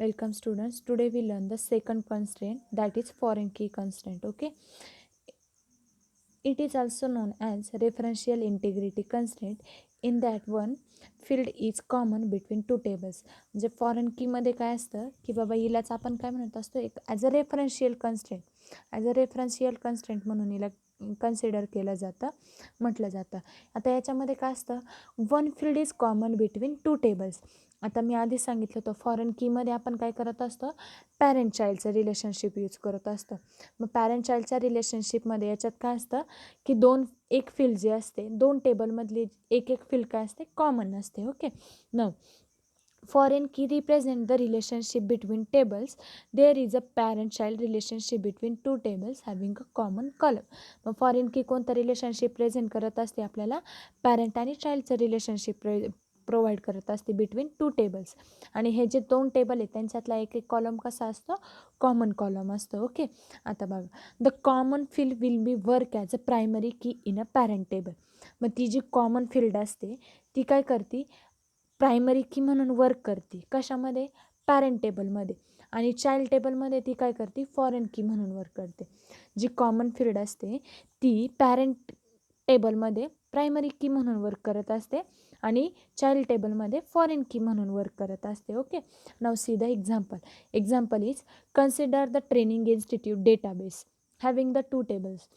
Welcome students. Today we learn the second constraint, that is foreign key constraint. Okay. It is also known as referential integrity constraint in that one field is common between two tables. म्हणजे foreign कीमध्ये काय असतं की बाबा हिलाच आपण काय म्हणत असतो एक ॲज अ रेफरन्शियल कन्स्ट्रेंट म्हणून हिला कन्सिडर केलं जातं म्हटलं जातं. आता याच्यामध्ये काय असतं one field is common between two tables. आता मी आधी सांगितलं होतं फॉरेन कीमध्ये आपण काय करत असतो पॅरेंट चाइल्डचं रिलेशनशिप यूज करत असतो. मग पॅरेंट चाइल्डच्या रिलेशनशिपमध्ये याच्यात काय असतं की एक फील्ड जे असते दोन टेबलमधली एक फील्ड काय असते कॉमन असते. ओके. न foreign key represent the relationship between tables. There is a parent child relationship between two tables having a common column. मग फॉरेन की कोणतं रिलेशनशिप प्रेझेंट करत असते आपल्याला पॅरेंट आणि चाइल्डचं रिलेशनशिप प्रोव्हाइड करत असते बिटवीन टू टेबल्स. आणि हे जे दोन टेबल आहेत त्यांच्यातला एक कॉलम कसा असतो कॉमन कॉलम असतो. ओके. आता बघा the common field will be work as a primary की इन अ पॅरेंट टेबल. मग ती जी कॉमन फील्ड असते ती काय करते प्रायमरी की म्हणून वर्क करते कशामध्ये पॅरेंट टेबलमध्ये. आणि चाइल्ड टेबलमध्ये ती काय करते फॉरेन की म्हणून वर्क करते. जी कॉमन फील्ड असते ती पॅरेंट टेबलमध्ये प्रायमरी की म्हणून वर्क करत असते आणि चाइल्ड टेबलमध्ये फॉरेन की म्हणून वर्क करत असते. Okay. Now see the example is consider the training institute database having the two tables.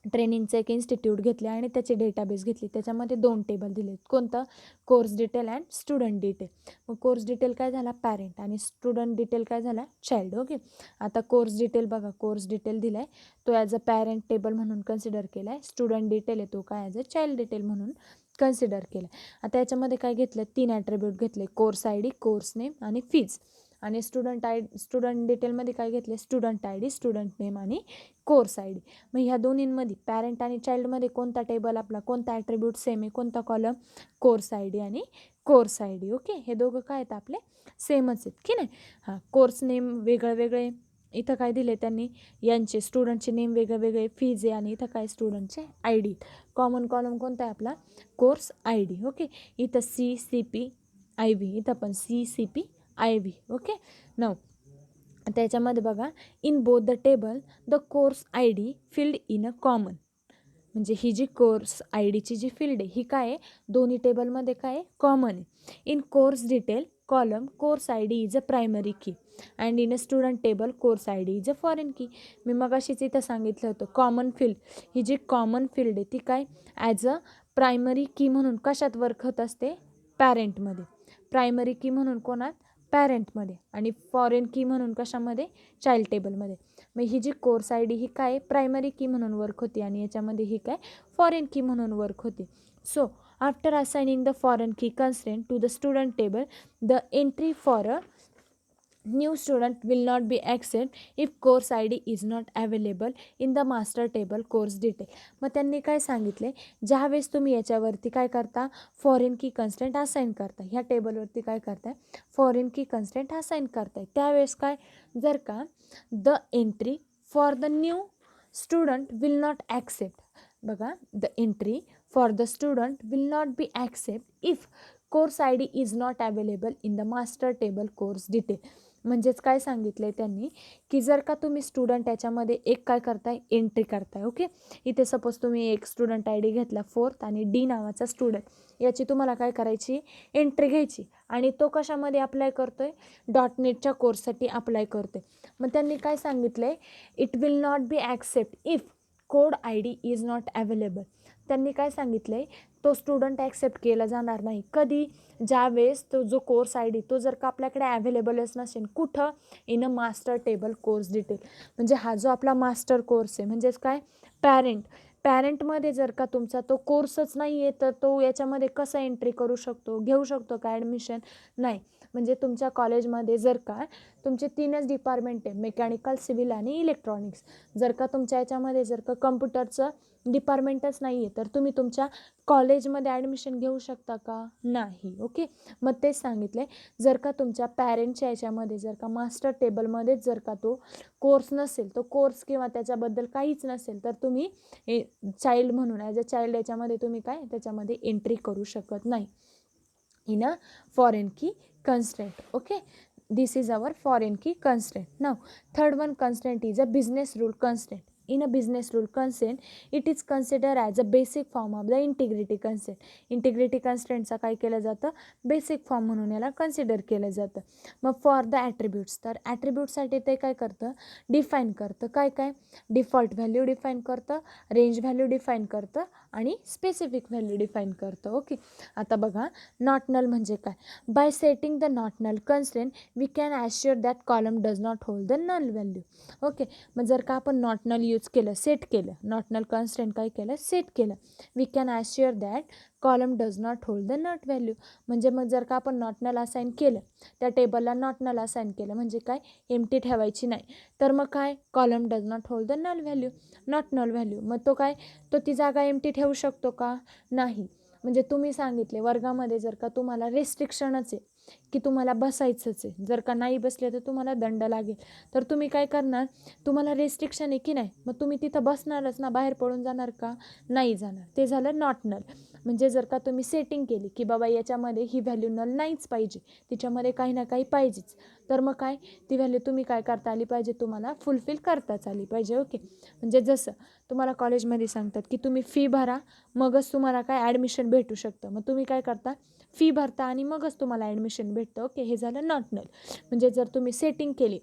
ट्रेनिंगचं एक इन्स्टिट्यूट घेतले आणि त्याचे डेटाबेस घेतली त्याच्यामध्ये दोन टेबल दिले. कोणतं course detail and student detail. मग कोर्स डिटेल काय झाला पॅरेंट आणि स्टुडंट डिटेल काय झाला चाइल्ड. ओके. आता कोर्स डिटेल बघा कोर्स डिटेल दिला आहे तो ॲज अ पॅरेंट टेबल म्हणून कन्सिडर केला आहे. स्टुडंट डिटेल आहे तो काय ॲज अ चाइल्ड डिटेल म्हणून कन्सिडर केला. आता याच्यामध्ये काय घेतलं 3 ॲट्रिब्यूट घेतले course I D course name आणि फीज. आणि स्टुडंट डिटेलमध्ये काय घेतले student I D student name आणि कोर्स आय डी. मग ह्या दोन्हींमध्ये पॅरेंट आणि चाइल्डमध्ये कोणता टेबल आपला कोणता ॲट्रिब्यूट सेम आहे कोणता कॉलम कोर्स आय डी आणि कोर्स आय डी. ओके. हे दोघं काय आहेत आपले सेमच आहेत की नाही. हां कोर्स नेम वेगळे इथं काय दिले त्यांनी यांचे स्टुडंटचे नेम वेगळे फीज आहे आणि इथं काय स्टुडंटचे आय डी. कॉमन कॉलम कोणता आहे आपला कोर्स आय डी. ओके. इथं CCP IV इथं पण CCP IV. ओके. नऊ त्याच्यामध्ये बघा in both the table the course I D field in a common. म्हणजे ही जी कोर्स आय डीची जी फील्ड आहे ही काय आहे दोन्ही टेबलमध्ये काय आहे कॉमन आहे. In course detail column course I D is a primary key and in a student table course I D is a foreign key. मी मगाशीच इथं सांगितलं होतं कॉमन फील्ड ही जी कॉमन फील्ड आहे ती काय ॲज अ प्रायमरी की म्हणून कशात वर्क होत असते पॅरेंटमध्ये. प्रायमरी की म्हणून कोणात पॅरेंटमध्ये आणि फॉरेन की म्हणून कशामध्ये चाइल्ड टेबलमध्ये. मग ही जी कोर्स आय डी ही काय प्रायमरी की म्हणून वर्क होती आणि याच्यामध्ये ही काय फॉरेन की म्हणून वर्क होती. So after assigning the foreign key constraint to the student table the entry for a new student will not be accept if course I D is not available in the master table course detail. मग त्यांनी काय सांगितले ज्यावेळेस तुम्ही याच्यावरती काय करता foreign key constraint assign करता ह्या टेबलवरती काय करताय फॉरेन की कन्स्ट्रेंट असाइन करताय त्यावेळेस काय जर का the entry for the new student will not accept. बघा the entry for the student will not be accept if course I D is not available in the master table course detail. म्हणजेच काय सांगितलं आहे त्यांनी की जर का तुम्ही स्टुडंट याच्यामध्ये एक काय करताय एंट्री करताय. ओके. इथे सपोज तुम्ही एक स्टुडंट आय डी घेतला 4th आणि D नावाचा स्टुडंट याची तुम्हाला काय करायची एंट्री घ्यायची आणि तो कशामध्ये अप्लाय करतोय .NETच्या कोर्ससाठी अप्लाय करतोय. मग त्यांनी काय सांगितलं आहे it will not be accept if code I D is not available. त्यांनी काय सांगितलं आहे तो स्टुडंट ॲक्सेप्ट केला जाणार नाही कधी ज्यावेळेस तो जो कोर्स आय डी तो जर का आपल्याकडे अवेलेबलच नसेल कुठं in a master table course detail. म्हणजे हा जो आपला मास्टर कोर्स आहे म्हणजेच काय पॅरेंटमध्ये जर का तुमचा तो कोर्सच नाही आहे तर तो याच्यामध्ये कसं एंट्री करू शकतो घेऊ शकतो का ॲडमिशन नाही. म्हणजे तुमच्या कॉलेजमध्ये जर का तुमचे 3च डिपार्टमेंट आहे मेकॅनिकल सिव्हिल आणि इलेक्ट्रॉनिक्स जर का तुमच्या याच्यामध्ये जर का कम्प्युटरचं डिपार्टमेंटच नाही आहे तर तुम्ही तुमच्या कॉलेजमध्ये ॲडमिशन घेऊ शकता का नाही. ओके. मग तेच सांगितलं जर का तुमच्या पॅरेंटच्या याच्यामध्ये जर का मास्टर टेबलमध्येच जर का तो कोर्स नसेल तो कोर्स किंवा त्याच्याबद्दल काहीच नसेल तर तुम्ही चाइल्ड म्हणून ॲज अ चाइल्ड याच्यामध्ये तुम्ही काय त्याच्यामध्ये एंट्री करू शकत नाही in a foreign key constraint. Okay. this is our foreign key constraint. Now third one constraint is a business rule constraint. In a business rule constraint, it is considered as a basic form of the integrity constraint. integrity constraintचा काय केलं जातं, basic form म्हणून याला consider केलं जातं. मग for the attributes, तर ॲट्रिब्यूटसाठी ते काय करतं, डिफाईन करतं काय काय, डिफॉल्ट व्हॅल्यू डिफाईन करतं, रेंज व्हॅल्यू डिफाईन करतं आणि स्पेसिफिक व्हॅल्यू डिफाईन करतं. ओके, आता बघा नॉट नल म्हणजे काय. By setting the not null constraint we can assure that column does not hold the null value. Okay, मग जर का आपण नॉट नल यूज केलं, सेट केलं, नॉट नल कन्स्ट्रेंट काय केलं, सेट केलं, we can assure that column does not hold the not value. म्हणजे मग जर का आपण नॉट नल असाइन केलं, त्या टेबलला नॉट नल असाइन केलं म्हणजे काय, एम्प्टी ठेवायची नाही, तर मग काय, column does not hold the null value, not null value. मग तो काय, तो ती जागा एम्प्टी ठेवू शकतो का, नाही. म्हणजे तुम्ही सांगितले वर्गामध्ये जर का तुम्हाला रेस्ट्रिक्शनच आहे की तुम्हाला बसायचंच आहे, जर का नाही बसले तर तुम्हाला दंड लागेल, तर तुम्ही काय करणार, तुम्हाला रेस्ट्रिक्शन आहे की नाही, मग तुम्ही तिथं बसणारच ना, बाहेर पडून जाणार का, नाही जाणार. ते झालं नॉट नल. म्हणजे जर का तुम्ही सेटिंग केली की बाबा याच्यामध्ये ही व्हॅल्यू नल नाहीच पाहिजे, तिच्यामध्ये काही ना काही पाहिजेच, तर मग काय, ती व्हॅल्यू तुम्ही काय करता आली पाहिजे, तुम्हाला फुलफिल करताच आली पाहिजे. ओके, म्हणजे जसं तुम्हाला कॉलेजमध्ये सांगतात की तुम्ही फी भरा मगच तुम्हाला काय ॲडमिशन भेटू शकतं, मग तुम्ही काय करता, फी भरता आणि मगच तुम्हाला ॲडमिशन भेटतं. ओके, हे झालं नॉट नल. म्हणजे जर तुम्ही सेटिंग केली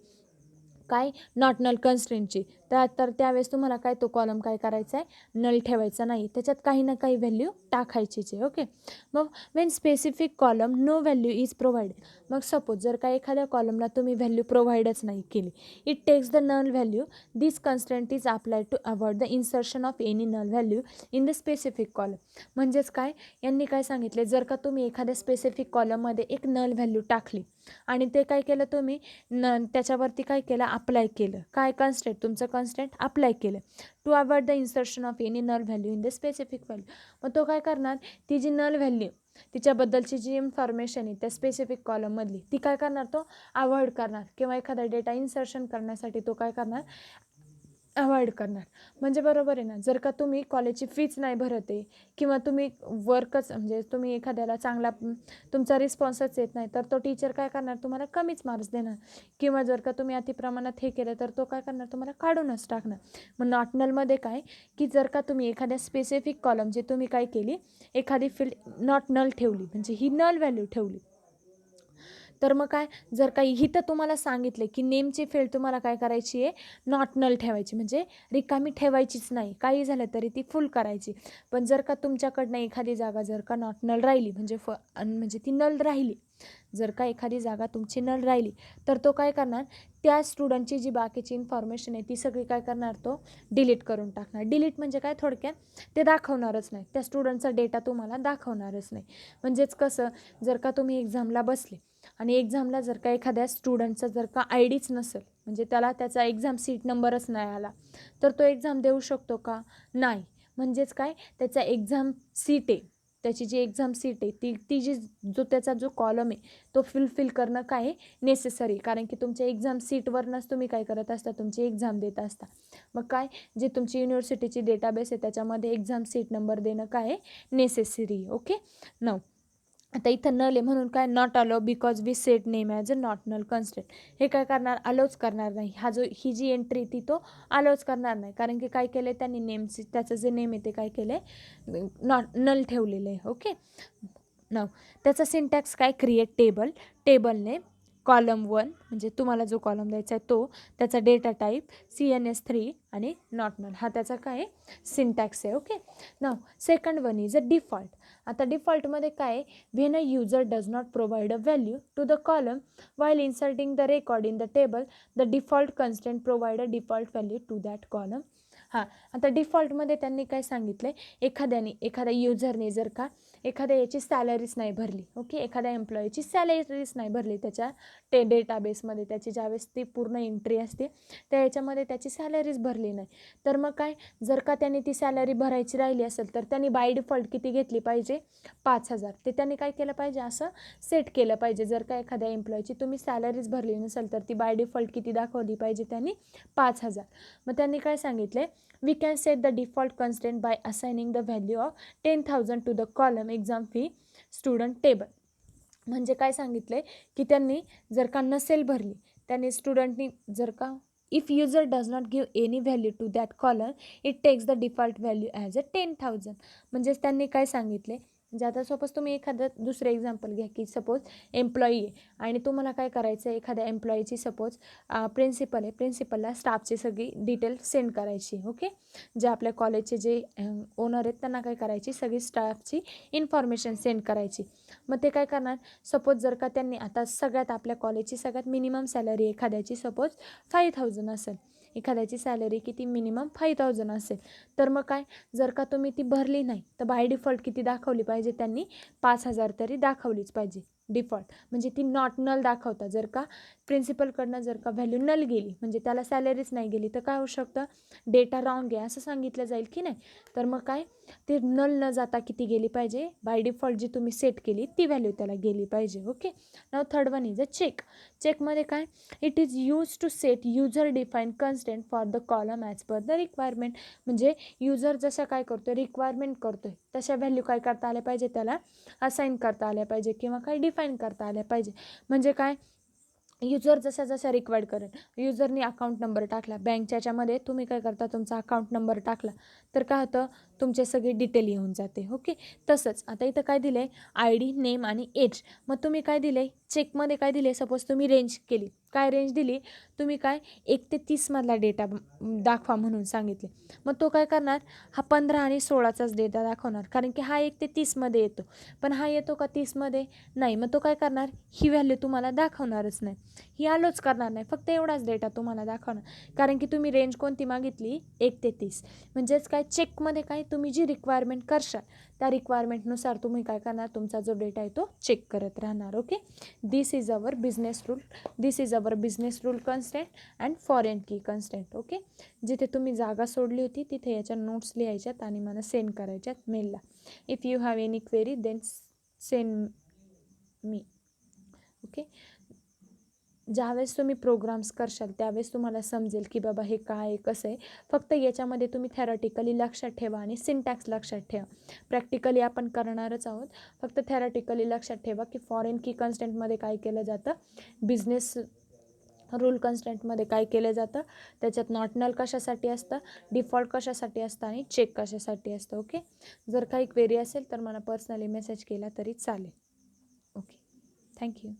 काय, नॉट नल कन्स्ट्रेंटची, तर त्यावेळेस तुम्हाला काय, तो कॉलम काय करायचा आहे, नल ठेवायचा नाही, त्याच्यात काही ना काही व्हॅल्यू टाकायचीच आहे. ओके, मग when specific column no value is provided, मग सपोज जर का एखाद्या कॉलमला तुम्ही व्हॅल्यू प्रोव्हाइडच नाही केली, it takes the null value, this constraint is apply to avoid the insertion of any null value in the specific column. म्हणजेच काय, यांनी काय सांगितले, जर का तुम्ही एखाद्या स्पेसिफिक कॉलममध्ये एक नल व्हॅल्यू टाकली आणि ते काय केलं तुम्ही, त्याच्यावरती काय केलं, अप्लाय केलं, काय कन्स्ट्रेंट, तुमचं कन्स्ट्रेंट अप्लाय केलं to avoid the insertion of any null value in the specific value. मग तो काय करणार, ती जी नल व्हॅल्यू, तिच्याबद्दलची जी इन्फॉर्मेशन आहे त्या स्पेसिफिक कॉलममधली, ती काय करणार, तो अवॉइड करणार, किंवा एखादा डेटा इन्सर्शन करण्यासाठी तो काय करणार, अवॉइड करणार. म्हणजे बरोबर आहे ना, जर का तुम्ही कॉलेजची फीच नाही भरत आहे किंवा तुम्ही वर्कच, म्हणजे तुम्ही एखाद्याला चांगला तुमचा रिस्पॉन्सच येत नाही, तर तो टीचर काय करणार, तुम्हाला कमीच मार्क्स देणार, किंवा जर का तुम्ही अतिप्रमाणात हे केलं तर तो काय करणार, तुम्हाला काढूनच टाकणार. मग नॉट नलमध्ये काय, की जर का तुम्ही एखाद्या स्पेसिफिक कॉलम, जे तुम्ही काय केली, एखादी फील्ड नॉट नल ठेवली, म्हणजे ही नल व्हॅल्यू ठेवली, तर मग काय, जर काही इथं तुम्हाला सांगितले की नेमची फील्ड तुम्हाला काय करायची आहे, नॉट नल ठेवायची, म्हणजे रिकामी ठेवायचीच नाही, काही झालं तरी ती फुल करायची. पण जर का तुमच्याकडनं एखादी जागा जर का नॉट नल राहिली, म्हणजे ती नल राहिली, जर का एखादी जागा तुमची नल राहिली, तर तो काय करणार, त्या स्टुडंटची जी बाकीची इन्फॉर्मेशन आहे ती सगळी काय करणार, तो डिलीट करून टाकणार. डिलीट म्हणजे काय, थोडक्यात ते दाखवणारच नाही, त्या स्टुडंटचा डेटा तुम्हाला दाखवणारच नाही. म्हणजेच कसं, जर का तुम्ही एक्झामला बसले आणि एक्झामला जर का एखाद्या स्टुडंटचा जर का आय डीच नसेल, म्हणजे त्याला त्याचा एक्झाम सीट नंबरच नाही आला, तर तो एक्झाम देऊ शकतो का, नाही. म्हणजेच काय, त्याचा एक्झाम सीट आहे, त्याची जी एक्झाम सीट आहे ती त्याचा जो कॉलम आहे तो फुलफिल करणं काय आहे, नेसेसरी, कारण की तुमच्या एक्झाम सीटवरनंच तुम्ही काय करत असता, तुमची एक्झाम देत असता. मग काय, जे तुमची युनिव्हर्सिटीची डेटाबेस आहे त्याच्यामध्ये एक्झाम सीट नंबर देणं काय आहे, नेसेसरी. ओके, नाव आता इथं नल आहे म्हणून काय, not allow because we set name as a not null constraint, हे काय करणार, अलाउच करणार नाही, ही जी एंट्री ती तो अलाउच करणार नाही, कारण की काय केलं त्यांनी नेमची, त्याचं जे नेम आहे ते काय केलं आहे, नॉट नल ठेवलेलं आहे. ओके, नाव त्याचा सिंटॅक्स काय, create table, table name, column 1 म्हणजे तुम्हाला जो कॉलम द्यायचा आहे तो, त्याचा डेटा टाईप CNS3 आणि नॉट नल, हा त्याचा काय सिंटॅक्स आहे. Okay, now second one is a default. आता डिफॉल्टमध्ये काय, when a user does not provide a value to the column while inserting the record in the table, the default constraint provide a default value to that column. हां, आता डिफॉल्टमध्ये त्यांनी काय सांगितलं आहे, एखाद्या युजरने जर का एखाद्या याची सॅलरीच नाही भरली, ओके, एखाद्या एम्प्लॉईची सॅलरीच नाही भरली त्याच्या डेटाबेसमध्ये, त्याची ज्यावेळेस ती पूर्ण एंट्री असते त्या याच्यामध्ये त्याची सॅलरीच भरली नाही, तर मग काय, जर का त्यांनी ती सॅलरी भरायची राहिली असेल तर त्यांनी बाय डिफॉल्ट किती घेतली पाहिजे, 5,000. ते त्यांनी काय केलं पाहिजे, असं सेट केलं पाहिजे. जर का एखाद्या एम्प्लॉईची तुम्ही सॅलरीज भरली नसेल तर ती बाय डिफॉल्ट किती दाखवली पाहिजे, त्यांनी 5,000. मग त्यांनी काय सांगितले, we can set the default constraint by assigning the value of 10,000 to the column exam fee student table. म्हणजे काय सांगितलं आहे की त्यांनी जर का नसेल भरली, त्यांनी स्टुडंटनी जर का if user does not give any value to that column it takes the default value as a 10,000. म्हणजेच त्यांनी काय सांगितले, म्हणजे आता सपोज तुम्ही एखादं दुसरं एक्झाम्पल घ्या की सपोज एम्प्लॉई आहे आणि तुम्हाला काय करायचं आहे, एखाद्या एम्प्लॉईची सपोज प्रिन्सिपल आहे, प्रिन्सिपलला स्टाफची सगळी डिटेल सेंड करायची. ओके, जे आपल्या कॉलेजचे जे ओनर आहेत त्यांना काय करायची, सगळी स्टाफची इन्फॉर्मेशन सेंड करायची. मग ते काय करणार, सपोज जर का त्यांनी आता सगळ्यात आपल्या कॉलेजची सगळ्यात मिनिमम सॅलरी एखाद्याची सपोज 5,000 असेल, एखाद्याची सॅलरी किती मिनिमम 5,000 असेल, तर मग काय, जर का तुम्ही ती भरली नाही तर बाय डिफॉल्ट किती दाखवली पाहिजे, त्यांनी 5,000 तरी दाखवलीच पाहिजे डिफॉल्ट. म्हणजे ती नॉट नल दाखवता. जर का प्रिन्सिपलकडनं जर का व्हॅल्यू नल गेली, म्हणजे त्याला सॅलरीच नाही गेली, तर काय होऊ शकतं, डेटा रॉंग आहे असं सांगितलं जाईल की नाही. तर मग काय, ते नल न जाता किती गेली पाहिजे, बाय डिफॉल्ट जी तुम्ही सेट केली ती व्हॅल्यू त्याला गेली पाहिजे. Okay, now third one is a check. चेकमध्ये काय, it is use to set user define constant for the column as per the requirement. म्हणजे युजर जसं काय करतो, रिक्वायरमेंट करतोय तशा व्हॅल्यू काय करता आल्या पाहिजे, त्याला असाईन करता आल्या पाहिजे किंवा काय डिफाईन करता आल्या पाहिजे. म्हणजे काय, युजर जसा जसा रिक्वायर्ड करेल, युजरनी अकाउंट नंबर टाकला बँकच्या याच्यामध्ये, तुम्ही काय करता, तुमचा अकाउंट नंबर टाकला तर काय होतं, तुमचे सगळी डिटेल येऊन जाते. ओके, तसंच आता इथं काय दिलं आहे, आय डी, नेम आणि एज. मग तुम्ही काय दिलं आहे, चेकमध्ये काय दिले, सपोज तुम्ही रेंज केली, काय रेंज दिली तुम्ही, काय 1 ते 30 मधला डेटा दाखवा म्हणून सांगितले. मग तो काय करणार, हा 15 आणि 16चाच डेटा दाखवणार, कारण की हा 1 ते 30मध्ये येतो, पण हा येतो का 30मध्ये नाही. मग तो काय करणार, ही व्हॅल्यू तुम्हाला दाखवणारच नाही, ही अलोच करणार नाही, फक्त एवढाच डेटा तुम्हाला दाखवणार, कारण की तुम्ही रेंज कोणती मागितली, 1 ते 30. म्हणजेच काय, चेकमध्ये काय, तुम्ही जी रिक्वायरमेंट करशाल त्या रिक्वायरमेंटनुसार तुम्ही काय करणार, तुमचा जो डेटा आहे तो चेक करत राहणार. Okay, this is our business rule, this is our business rule constant and foreign की कन्स्टेंट. ओके, जिथे तुम्ही जागा सोडली होती तिथे याच्या नोट्स लिहायच्यात आणि मला सेंड करायच्यात मेलला. If you have any query then send me. Okay, ज्यावेळेस तुम्ही प्रोग्राम्स करशाल त्यावेळेस तुम्हाला समजेल की बाबा हे काय आहे, कसं आहे. फक्त याच्यामध्ये तुम्ही थेरॉटिकली लक्षात ठेवा आणि सिंटॅक्स लक्षात ठेवा. प्रॅक्टिकली आपण करणारच आहोत, फक्त थेरॉटिकली लक्षात ठेवा की फॉरेन की कन्स्टेंटमध्ये काय केलं जातं, बिझनेस रूल कन्स्टेंटमध्ये काय केलं जातं, त्याच्यात नॉट नल कशासाठी असतं, डिफॉल्ट कशासाठी असतं आणि चेक कशासाठी असतं. ओके, जर काही क्वेरी असेल तर मला पर्सनली मेसेज केला तरी चालेल. Okay, thank you.